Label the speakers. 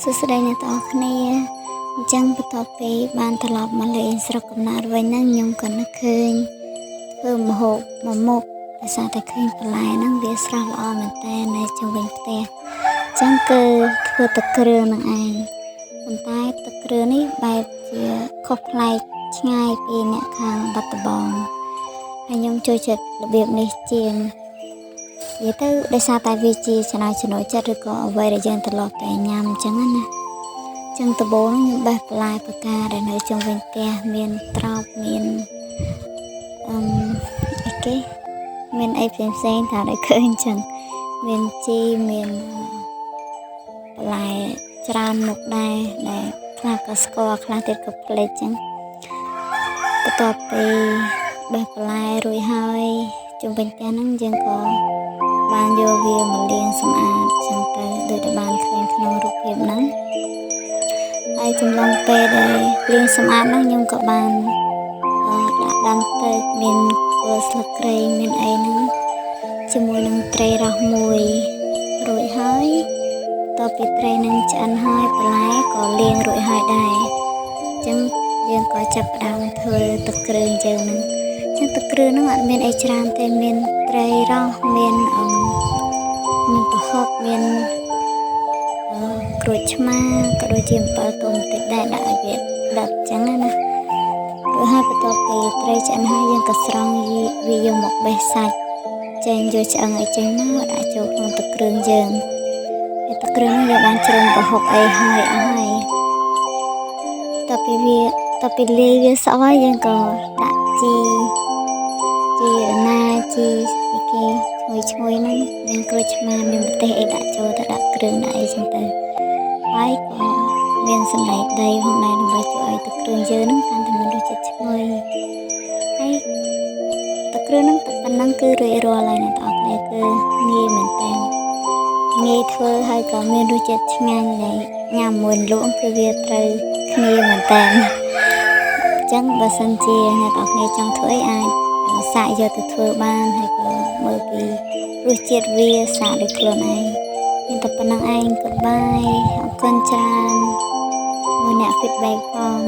Speaker 1: សួស្តីអ្នកទាំងអស់គ្នាអញ្ចឹងបន្ទាប់ពីបានត្រឡប់មកលេងស្រុកកំណើតវិញហ្នឹងខ្ញុំក៏នឹកឃើញធ្វើម្ហូបមួយមុខដោយសារតែឃើញបន្លែហ្នឹងវាស្រស់ល្អមែនតើនៅជុំវិញផ្ទះអញ្ចឹងគឺធ្វើទឹកគ្រឿងនឹងឯងប៉ុន្តែទឹកគ្រឿងនេះបែបជាខុសប្លែកឆ្ងាយពីអ្នកខាងបាត់ដំបងហើយខ្ញុំចូលចិត្តរបៀបនេះជាងនិយាយទៅដោយសារតែវាជាចំណូលចិត្តឬក៏អ្វីដែលយើងត្រឡប់តែញ៉ាំអញ្ចឹងណាចឹងដំបូងខ្ញុំបេះបន្លែផ្កាដែលនៅជុំវិញផ្ទះមានត្រប់មានអីគេមានអីផ្សេងថាដែលឃើញអញ្ចឹងមានជីមានបន្លែច្រើនមុខដែរដែលខ្លះក៏ស្គាល់ខ្លះទៀតក៏ភ្លេចអញ្ចឹងបន្ទាប់ពីបេះបន្លែរួចហើយជុំវិញផ្ទះហ្នឹងយើងក៏បានយកវាមកលាងសម្អាតអញ្ចឹងទៅដូចដែលបានឃើញក្នុងរូបភាពហ្នឹងហើយចំឡុងពេលដែលលាងសម្អាតហ្នឹងខ្ញុំក៏បានដាក់ដាំទឹកមានគល់ស្លឹកគ្រៃមានអីហ្នឹងជាមួយនឹងត្រីរ៉ស់មួយរួចហើយតទៅពីត្រីនឹងឆ្អិនហើយបន្លែក៏លាងរួចហើយដែរអញ្ចឹងយើងក៏ចាប់ផ្ដើមធ្វើទឹកគ្រឿងយើងហ្នឹងអញ្ចឹងទឹកគ្រឿងហ្នឹងអត់មានអីច្រើនទេមានត្រីរ៉ស់មានប្រហុកមានក្រូចឆ្មាក៏ដូចជាអំពិលទុំតិចដែរដាក់ឲ្យវាដិតអញ្ចឹងណារួចហើយបន្ទាប់ពីត្រីឆ្អិនហើយយើងក៏ស្រង់វាយកមកបេះសាច់ចេញយកឆ្អឹងឲ្យចេញមកដាក់ចូលក្នុងទឹកគ្រឿងយើងហើយទឹកគ្រឿងនេះយើងបានជ្រុំប្រហុកអីហើយអស់ហើយតទៅពីលាយវាសក់ហើយយើងក៏ដាក់ជីរណាជីអីគេឈ្ងុយហ្នឹងមានក្រូចឆ្មាមានម្ទេសអីដាក់ចូលទៅដាក់គ្រឿងដាក់អីចឹងទៅហើយក៏មានសណ្តែកដីផងដែរដើម្បីជួយឲ្យទឹកគ្រឿងយើងហ្នឹងកាន់តែមានរសជាតិឈ្ងុយហើយទឹកគ្រឿងហ្នឹងតែប៉ុណ្ណឹងគឺរួចរាល់ហើយអ្នកទាំងអស់គ្នាគឺងាយមែនតើងាយធ្វើហើយក៏មានរសជាតិឆ្ងាញ់ដែលញ៉ាំមួយលក់គឺវាត្រូវគ្នាមែនតើអញ្ចឹងបើសិនជាអ្នកទាំងអស់គ្នាចង់ធ្វើអីអាចសាកយកទៅធ្វើបានហើយក៏មើលពីរសជាតិវាសាកដោយខ្លួនឯងមានតែប៉ុណ្្នឹងឯង Goodbye អរគុណច្រើនមួយអ្នក feedback ផង